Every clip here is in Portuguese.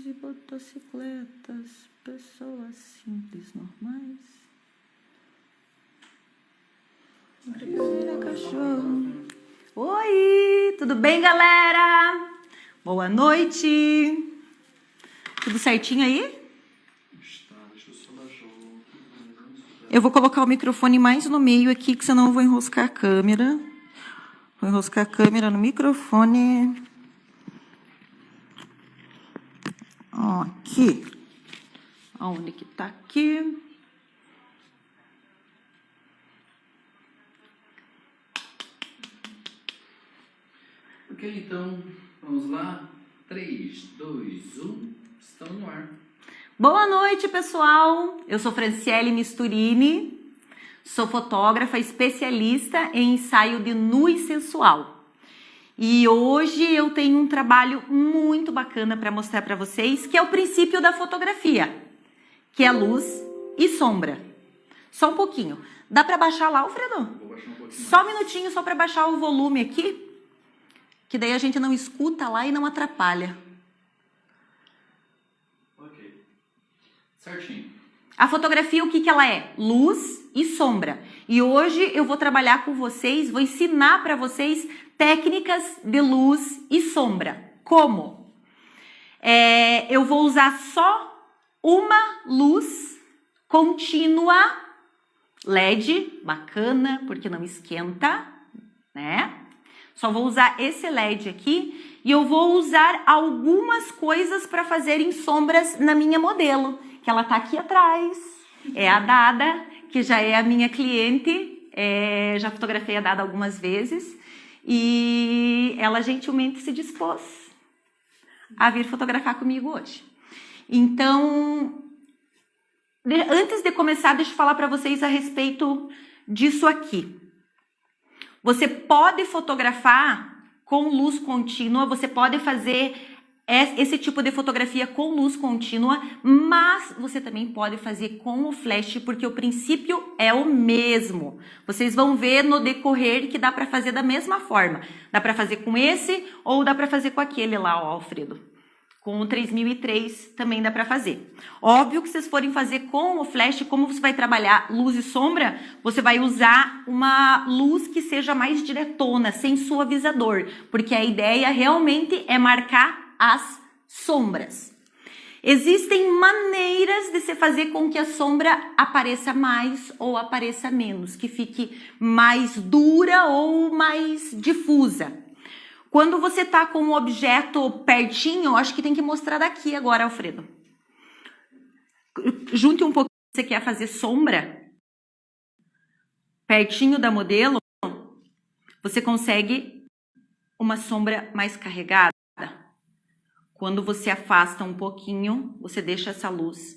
e motocicletas, pessoas simples, normais. Primeira cachorro. Oi, tudo bem, galera? Boa noite. Tudo certinho aí? Eu vou colocar o microfone mais no meio aqui, que senão eu vou enroscar a câmera. Vou enroscar a câmera no microfone. Aqui. Aonde que tá aqui? Ok, então, vamos lá. 3, 2, 1, estamos no ar. Boa noite, pessoal. Eu sou Franciele Misturini, sou fotógrafa especialista em ensaio de nu e sensual. E hoje eu tenho um trabalho muito bacana para mostrar para vocês, que é o princípio da fotografia, que é luz e sombra. Só um pouquinho. Dá para baixar lá, Alfredo? Vou baixar um pouquinho. Só um minutinho, só para baixar o volume aqui, que daí a gente não escuta lá e não atrapalha. Ok. Certinho. A fotografia, o que que ela é? Luz e sombra. E hoje eu vou trabalhar com vocês, vou ensinar para vocês técnicas de luz e sombra. Como? Eu vou usar só uma luz contínua, LED, bacana, porque não esquenta, né? Só vou usar esse LED aqui e eu vou usar algumas coisas para fazerem sombras na minha modelo, que ela tá aqui atrás. É a Dada, que já é a minha cliente, já fotografei a Dada algumas vezes e ela gentilmente se dispôs a vir fotografar comigo hoje. Então, antes de começar, deixa eu falar para vocês a respeito disso aqui. Você pode fotografar com luz contínua, você pode fazer esse tipo de fotografia com luz contínua, mas você também pode fazer com o flash, porque o princípio é o mesmo. Vocês vão ver no decorrer que dá para fazer da mesma forma. Dá para fazer com esse ou dá para fazer com aquele lá, ó, Alfredo. Com o 3003 também dá para fazer. Óbvio que vocês forem fazer com o flash, como você vai trabalhar luz e sombra, você vai usar uma luz que seja mais diretona, sem suavizador, porque a ideia realmente é marcar as sombras. Existem maneiras de se fazer com que a sombra apareça mais ou apareça menos, que fique mais dura ou mais difusa. Quando você está com o objeto pertinho, eu acho que tem que mostrar daqui agora, Alfredo. Junte um pouquinho, você quer fazer sombra, pertinho da modelo, você consegue uma sombra mais carregada. Quando você afasta um pouquinho, você deixa essa luz,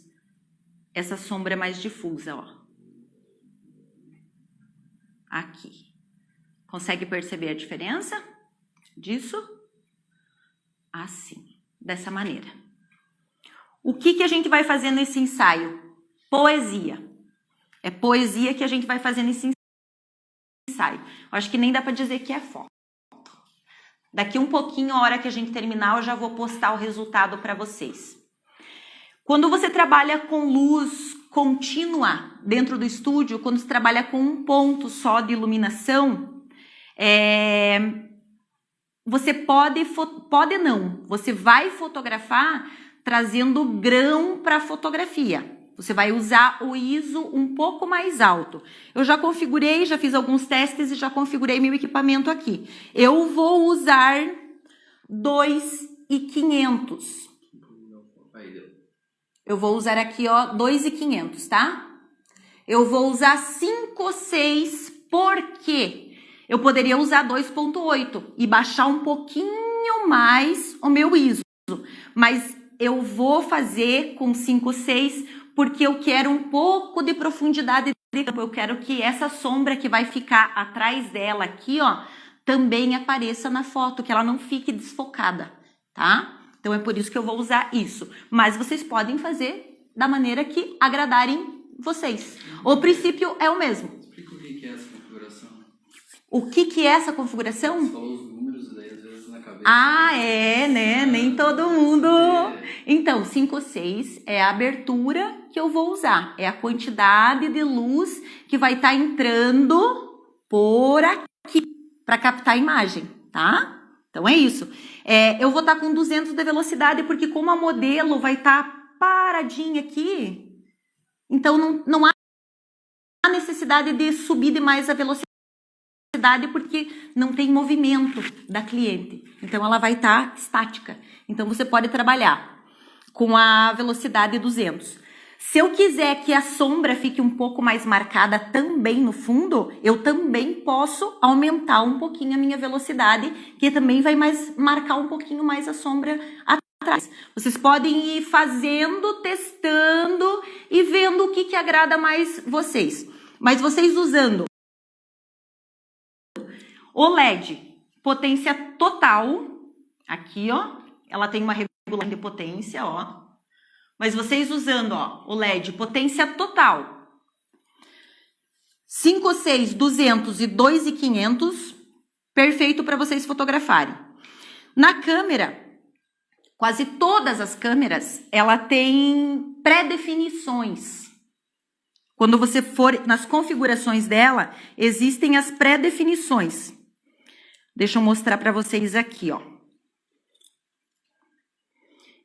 essa sombra mais difusa, ó. Aqui. Consegue perceber a diferença disso? Assim, dessa maneira. O que a gente vai fazer nesse ensaio? Poesia. É poesia que a gente vai fazer nesse ensaio. Eu acho que nem dá para dizer que é foto. Daqui um pouquinho, a hora que a gente terminar, eu já vou postar o resultado para vocês. Quando você trabalha com luz contínua dentro do estúdio, quando você trabalha com um ponto só de iluminação, você você vai fotografar trazendo grão para a fotografia. Você vai usar o ISO um pouco mais alto. Eu já configurei, já fiz alguns testes e já configurei meu equipamento aqui. Eu vou usar 2.500. Eu vou usar aqui, ó, 2.500, tá? Eu vou usar 5.6, porque eu poderia usar 2.8 e baixar um pouquinho mais o meu ISO. Mas eu vou fazer com 5.6 porque eu quero um pouco de profundidade de campo. Eu quero que essa sombra que vai ficar atrás dela aqui, ó, também apareça na foto, que ela não fique desfocada, tá? Então é por isso que eu vou usar isso. Mas vocês podem fazer da maneira que agradarem vocês. O princípio é o mesmo. Explica o que é essa configuração. O que é essa configuração? Você falou os números, daí às vezes na cabeça. Ah, né? Nem todo mundo Então, 5/6 é a abertura que eu vou usar. É a quantidade de luz que vai estar entrando por aqui para captar a imagem, tá? Então, é isso. Eu vou estar com 200 de velocidade, porque como a modelo vai estar paradinha aqui, então não há necessidade de subir demais a velocidade, porque não tem movimento da cliente. Então, ela vai estar estática. Então, você pode trabalhar com a velocidade 200. Se eu quiser que a sombra fique um pouco mais marcada também no fundo, eu também posso aumentar um pouquinho a minha velocidade, que também vai marcar um pouquinho mais a sombra atrás. Vocês podem ir fazendo, testando e vendo o que agrada mais vocês. Mas vocês usando o LED, potência total, aqui, ó, ela tem uma regulação de potência, ó. Mas vocês usando, ó, o LED, potência total, 5/6, 200 e 2.500, perfeito para vocês fotografarem. Na câmera, quase todas as câmeras, ela tem pré-definições. Quando você for nas configurações dela, existem as pré-definições. Deixa eu mostrar para vocês aqui, ó.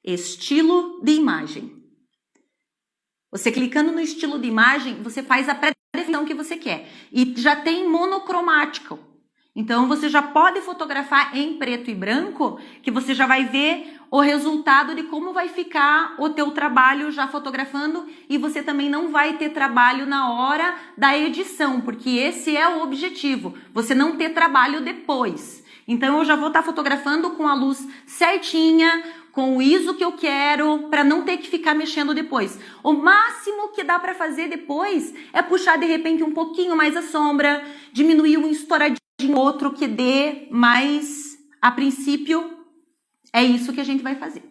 Estilo de imagem. Você clicando no estilo de imagem, você faz a pré-definição que você quer. E já tem monocromático. Então, você já pode fotografar em preto e branco, que você já vai ver o resultado de como vai ficar o teu trabalho já fotografando, e você também não vai ter trabalho na hora da edição, porque esse é o objetivo, você não ter trabalho depois. Então, eu já vou estar fotografando com a luz certinha, com o ISO que eu quero, para não ter que ficar mexendo depois. O máximo que dá para fazer depois é puxar de repente um pouquinho mais a sombra, diminuir um estouradinho, outro que dê, mas a princípio é isso que a gente vai fazer.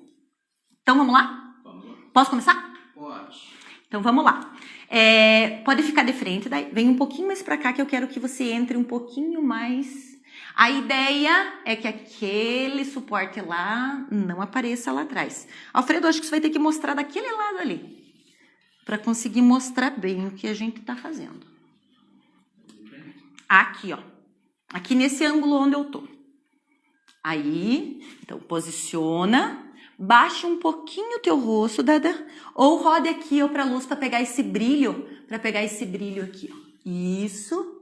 Então vamos lá? Vamos lá. Posso começar? Pode. Então vamos lá. Pode ficar de frente, daí vem um pouquinho mais para cá que eu quero que você entre um pouquinho mais. A ideia é que aquele suporte lá não apareça lá atrás. Alfredo, acho que você vai ter que mostrar daquele lado ali, para conseguir mostrar bem o que a gente está fazendo. Aqui, ó. Aqui nesse ângulo onde eu tô. Aí, então posiciona, baixa um pouquinho o teu rosto, Dada, ou rode aqui ó, para a luz para pegar esse brilho, aqui, ó. Isso.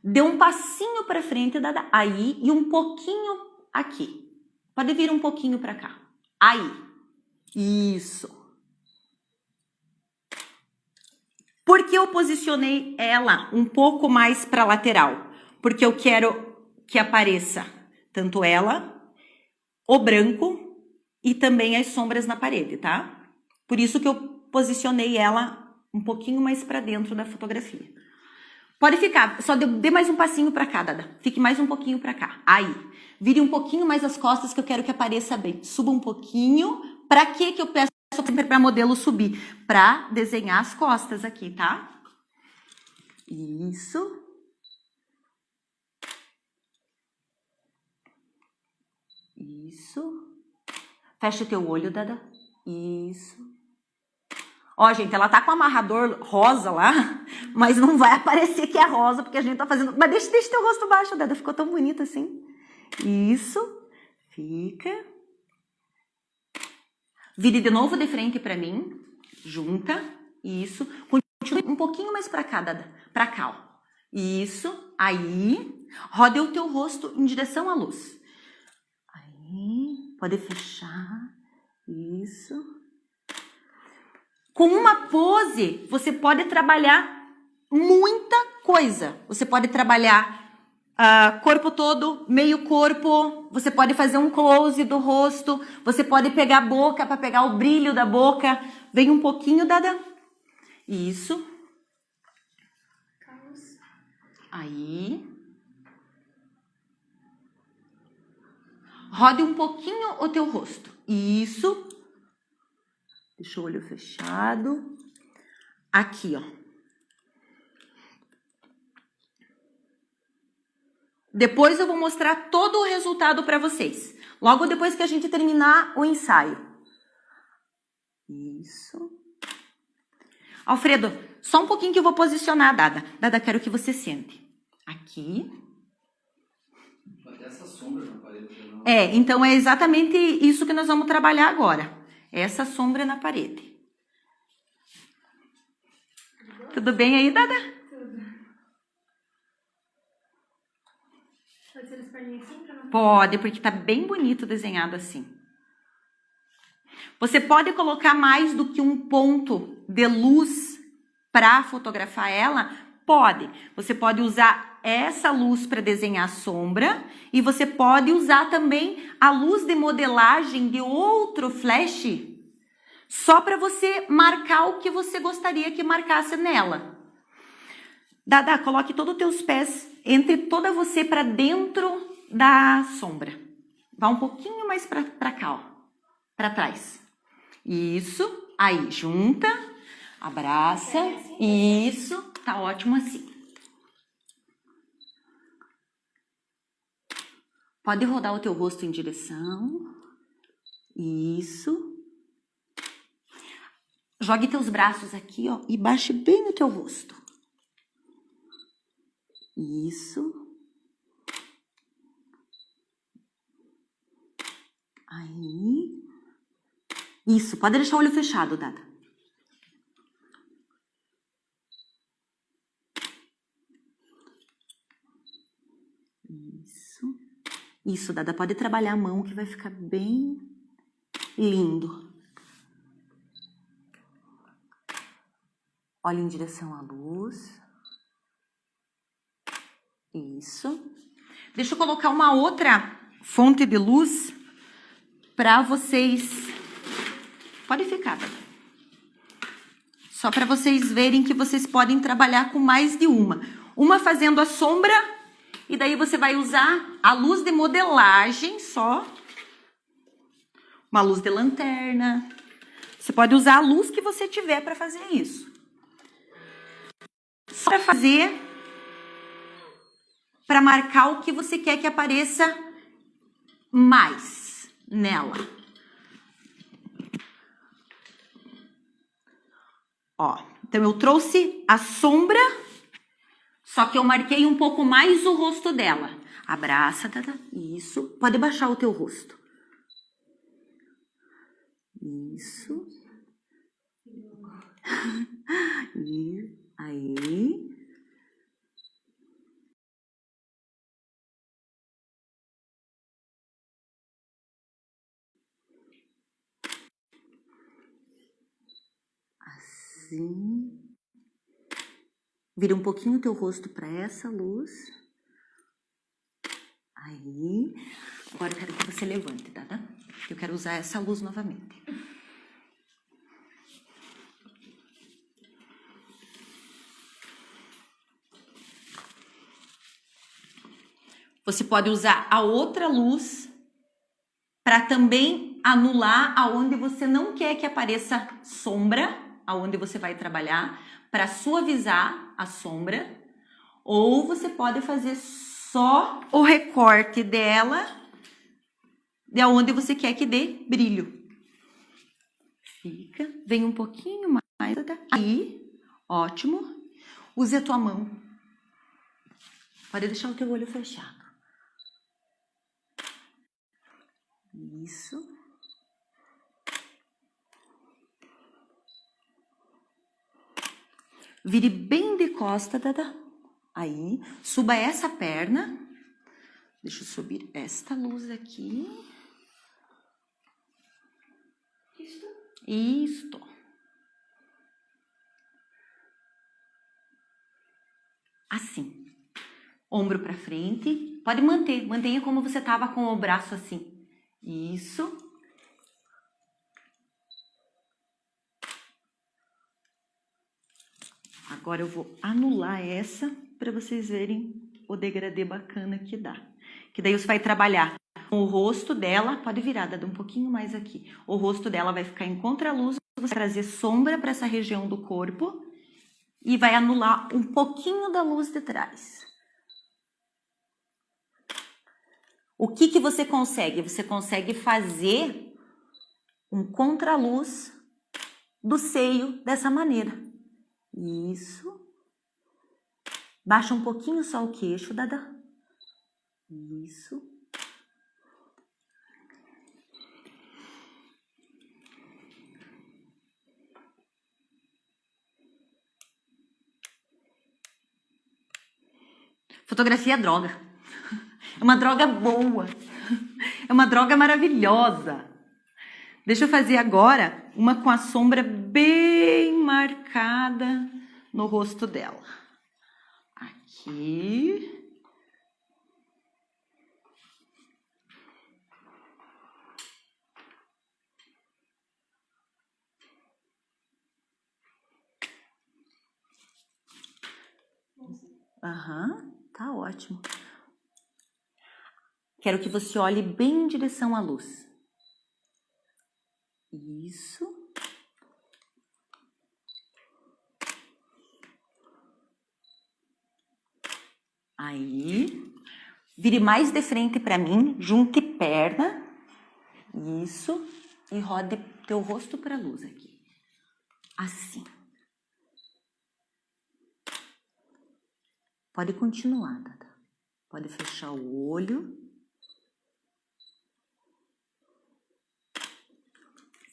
Dê um passinho para frente, Dada, aí, e um pouquinho aqui. Pode vir um pouquinho para cá. Aí. Isso. Por que eu posicionei ela um pouco mais para a lateral? Porque eu quero que apareça tanto ela, o branco e também as sombras na parede, tá? Por isso que eu posicionei ela um pouquinho mais para dentro da fotografia. Pode ficar, só dê mais um passinho para cá, Dada. Fique mais um pouquinho para cá. Aí, vire um pouquinho mais as costas que eu quero que apareça bem. Suba um pouquinho. Para que eu peço sempre para modelo subir? Para desenhar as costas aqui, tá? Isso. Isso. Fecha o teu olho, Dada. Isso. Ó, gente, ela tá com o amarrador rosa lá, mas não vai aparecer que é rosa, porque a gente tá fazendo... Mas deixa teu rosto baixo, Dada. Ficou tão bonito assim. Isso. Fica. Vire de novo de frente pra mim. Junta. Isso. Continue um pouquinho mais pra cá, Dada. Pra cá, ó. Isso. Aí. Rode o teu rosto em direção à luz. Aí. Pode fechar. Isso. Com uma pose, você pode trabalhar muita coisa. Você pode trabalhar corpo todo, meio corpo. Você pode fazer um close do rosto. Você pode pegar a boca para pegar o brilho da boca. Vem um pouquinho, Dada. Isso. Aí. Rode um pouquinho o teu rosto. Isso. Deixa o olho fechado. Aqui, ó. Depois eu vou mostrar todo o resultado para vocês. Logo depois que a gente terminar o ensaio. Isso. Alfredo, só um pouquinho que eu vou posicionar a Dada. Dada, quero que você sente. Aqui. Até essa sombra na parede. Não... Então é exatamente isso que nós vamos trabalhar agora. Essa sombra na parede. Tudo bem aí, Dada? Tudo. Pode ser as perninhas assim pra não... Pode, porque tá bem bonito desenhado assim. Você pode colocar mais do que um ponto de luz para fotografar ela? Pode. Você pode usar essa luz para desenhar a sombra e você pode usar também a luz de modelagem de outro flash só para você marcar o que você gostaria que marcasse nela. Dada, coloque todos os teus pés entre toda você para dentro da sombra. Vá um pouquinho mais para cá, ó, para trás. Isso. Aí, junta, abraça. Isso. Tá ótimo assim. Pode rodar o teu rosto em direção. Isso. Jogue teus braços aqui, ó, e baixe bem no teu rosto. Isso. Aí. Isso, pode deixar o olho fechado, Dada. Isso. Isso, Dada, pode trabalhar a mão que vai ficar bem lindo. Olhe em direção à luz. Isso. Deixa eu colocar uma outra fonte de luz para vocês. Pode ficar, Dada. Só para vocês verem que vocês podem trabalhar com mais de uma. Uma fazendo a sombra e daí você vai usar a luz de modelagem só. Uma luz de lanterna. Você pode usar a luz que você tiver para fazer isso. Só para fazer, para marcar o que você quer que apareça mais nela. Ó, então eu trouxe a sombra, só que eu marquei um pouco mais o rosto dela. Abraça, Dada. Isso. Pode baixar o teu rosto. Isso. E aí. Assim. Vira um pouquinho o teu rosto para essa luz. Aí. Agora eu quero que você levante, tá? Eu quero usar essa luz novamente. Você pode usar a outra luz para também anular aonde você não quer que apareça sombra, aonde você vai trabalhar, para suavizar a sombra. Ou você pode fazer só o recorte dela, de aonde você quer que dê brilho. Fica, vem um pouquinho mais aí, ótimo. Use a tua mão. Pode deixar o teu olho fechado. Isso. Vire bem de costa, Dada. Aí, suba essa perna. Deixa eu subir esta luz aqui. Isto. Assim. Ombro para frente. Pode manter. Mantenha como você estava com o braço assim. Isso. Agora eu vou anular essa para vocês verem o degradê bacana que dá. Que daí você vai trabalhar com o rosto dela. Pode virar, Dada, um pouquinho mais aqui. O rosto dela vai ficar em contraluz. Você vai trazer sombra para essa região do corpo. E vai anular um pouquinho da luz de trás. O que você consegue? Você consegue fazer um contraluz do seio dessa maneira. Isso. Baixa um pouquinho só o queixo, Dada. Isso. Fotografia é droga. É uma droga boa. É uma droga maravilhosa. Deixa eu fazer agora uma com a sombra bem marcada no rosto dela. Aqui. Aham, tá ótimo. Quero que você olhe bem em direção à luz. Isso. Aí. Vire mais de frente para mim, junte perna. Isso. E rode teu rosto para a luz aqui. Assim. Pode continuar, Dada. Pode fechar o olho.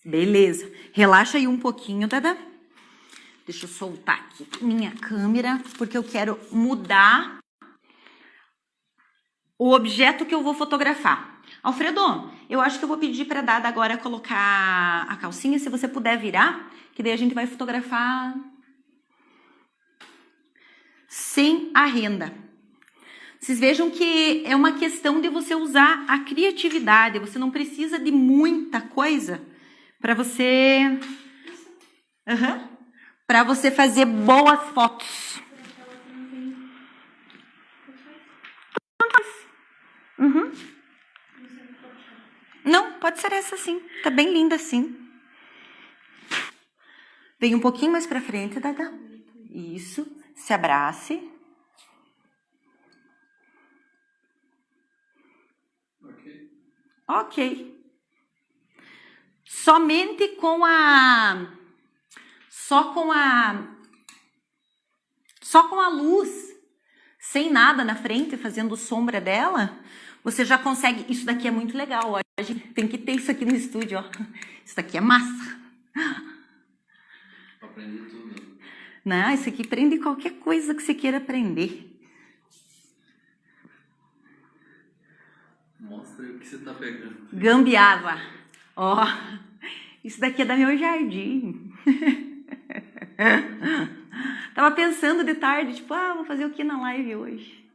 Beleza. Relaxa aí um pouquinho, Dada. Deixa eu soltar aqui minha câmera, porque eu quero mudar o objeto que eu vou fotografar. Alfredo, eu acho que eu vou pedir para a Dada agora colocar a calcinha, se você puder virar, que daí a gente vai fotografar sem a renda. Vocês vejam que é uma questão de você usar a criatividade, você não precisa de muita coisa para você... para você fazer boas fotos. Não, pode ser essa sim. Tá bem linda assim. Vem um pouquinho mais pra frente, Dada. Isso. Se abrace. Ok. Somente com a... Só com a luz, sem nada na frente, fazendo sombra dela, você já consegue... Isso daqui é muito legal, ó. A gente tem que ter isso aqui no estúdio, ó. Isso daqui é massa. Aprender tudo. Não, isso aqui prende qualquer coisa que você queira aprender. Mostra aí o que você tá pegando. Gambiarra. Ó, isso daqui é da meu jardim. Tava pensando de tarde, tipo, vou fazer o que na live hoje?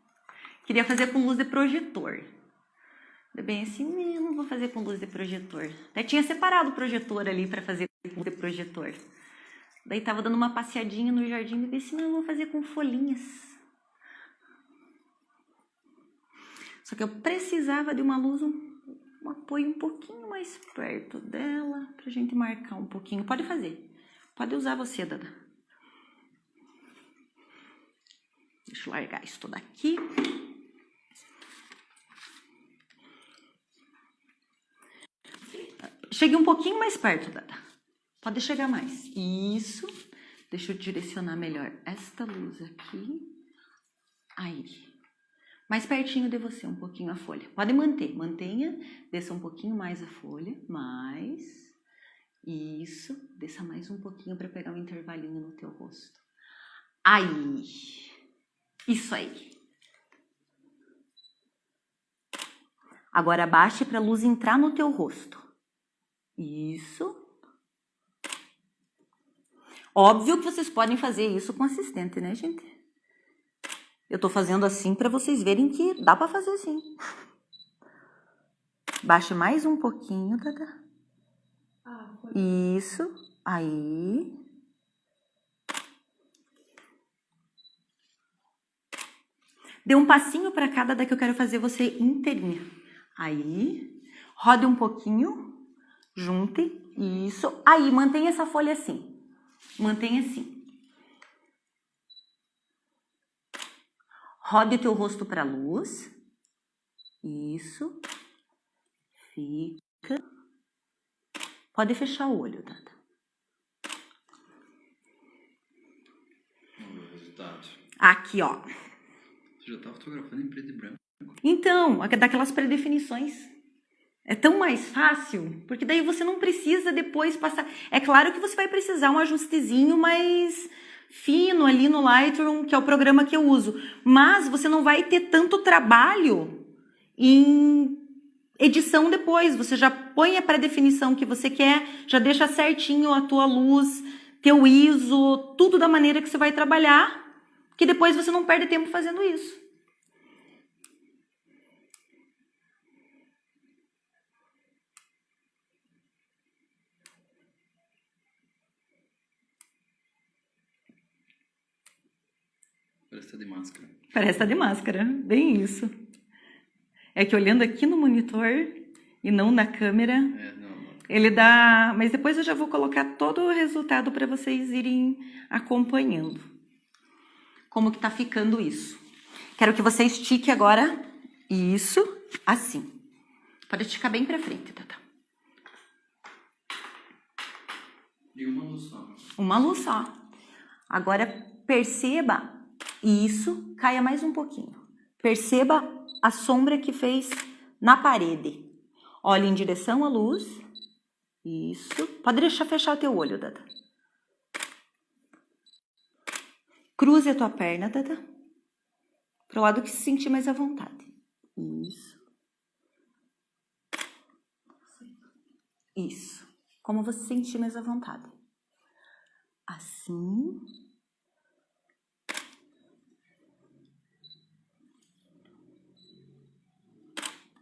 Queria fazer com luz de projetor. Bem assim, não vou fazer com luz de projetor. Até tinha separado o projetor ali para fazer com luz de projetor. Daí tava dando uma passeadinha no jardim e pensei, não, eu vou fazer com folhinhas. Só que eu precisava de uma luz, um apoio um pouquinho mais perto dela, pra gente marcar um pouquinho. Pode fazer. Pode usar você, Dada. Deixa eu largar isso daqui. Chegue um pouquinho mais perto, Dada. Pode chegar mais. Isso. Deixa eu direcionar melhor esta luz aqui. Aí. Mais pertinho de você, um pouquinho a folha. Pode manter. Mantenha. Desça um pouquinho mais a folha. Mais. Isso. Desça mais um pouquinho para pegar um intervalinho no teu rosto. Aí. Isso aí. Agora abaixe para a luz entrar no teu rosto. Isso. Óbvio que vocês podem fazer isso com assistente, né, gente? Eu tô fazendo assim para vocês verem que dá para fazer assim. Baixe mais um pouquinho, Dada. Isso. Aí. Dê um passinho para cada, daqui eu quero fazer você inteirinha. Aí. Rode um pouquinho. Junte. Isso. Aí, mantenha essa folha assim. Mantenha assim. Rode o teu rosto para a luz. Isso. Fica. Pode fechar o olho, Dada. Vamos ver o resultado. Aqui, ó. Você já tá fotografando em preto e branco. Então, daquelas predefinições. É tão mais fácil, porque daí você não precisa depois passar... É claro que você vai precisar um ajustezinho mais fino ali no Lightroom, que é o programa que eu uso. Mas você não vai ter tanto trabalho em edição depois. Você já põe a pré-definição que você quer, já deixa certinho a tua luz, teu ISO, tudo da maneira que você vai trabalhar, que depois você não perde tempo fazendo isso. Parece que tá de máscara. Parece estar de máscara, bem isso. É que olhando aqui no monitor e não na câmera, Não. ele dá... Mas depois eu já vou colocar todo o resultado para vocês irem acompanhando. Como que tá ficando isso. Quero que você estique agora isso, assim. Pode esticar bem para frente, Tata. De uma luz só. Uma luz só. Agora perceba isso, caia mais um pouquinho. Perceba a sombra que fez na parede. Olhe em direção à luz. Isso. Pode deixar fechar o teu olho, Dada. Cruze a tua perna, Dada. Pro lado que se sentir mais à vontade. Isso. Isso. Como você se sentir mais à vontade. Assim.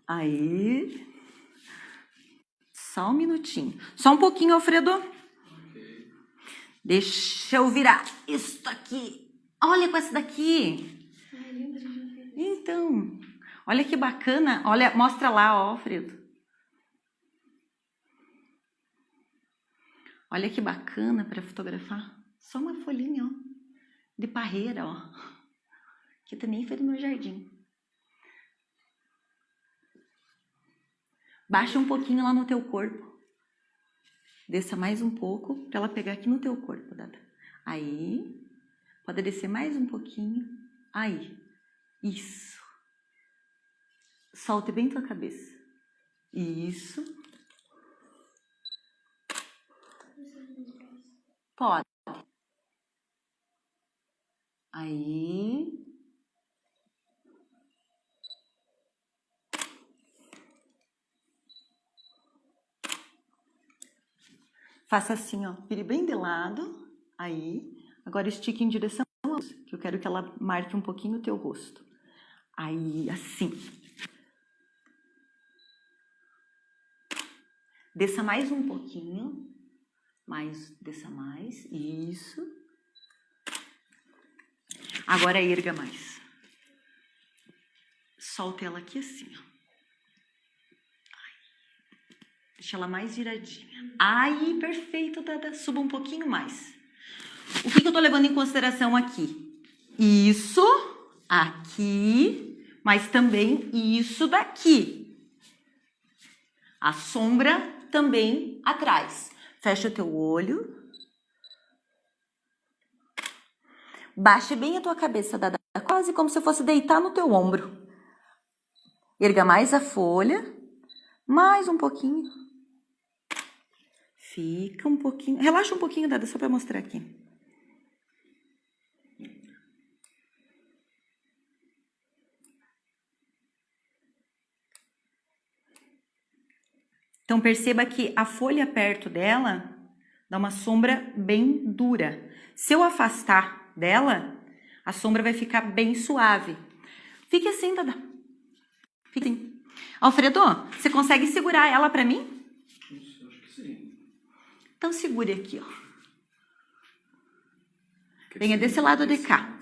Aí. Só um minutinho. Só um pouquinho, Alfredo. Ok. Deixa eu virar isso aqui. Olha com essa daqui. Ai, linda, gente. Então, olha que bacana. Olha, mostra lá, ó, Alfredo. Olha que bacana para fotografar. Só uma folhinha, ó, de parreira, ó. Que também foi do meu jardim. Baixa um pouquinho lá no teu corpo. Desça mais um pouco para ela pegar aqui no teu corpo, Dada. Aí. Pode descer mais um pouquinho. Aí. Isso. Solte bem tua cabeça. Isso. Pode. Aí. Faça assim, ó. Vire bem de lado. Aí. Agora estique em direção à luz, que eu quero que ela marque um pouquinho o teu rosto. Aí, assim. Desça mais um pouquinho. Desça mais. Isso. Agora erga mais. Solta ela aqui assim, ó. Deixa ela mais viradinha. Aí, perfeito, Dada. Suba um pouquinho mais. O que eu tô levando em consideração aqui? Isso aqui, mas também isso daqui. A sombra também atrás. Fecha o teu olho. Baixe bem a tua cabeça, Dada. Quase como se fosse deitar no teu ombro. Erga mais a folha. Mais um pouquinho. Fica um pouquinho. Relaxa um pouquinho, Dada, só para mostrar aqui. Então, perceba que a folha perto dela dá uma sombra bem dura. Se eu afastar dela, a sombra vai ficar bem suave. Fique assim, Dada. Fique assim. Alfredo, você consegue segurar ela para mim? Acho que sim. Então, segure aqui, ó. Venha desse lado de cá.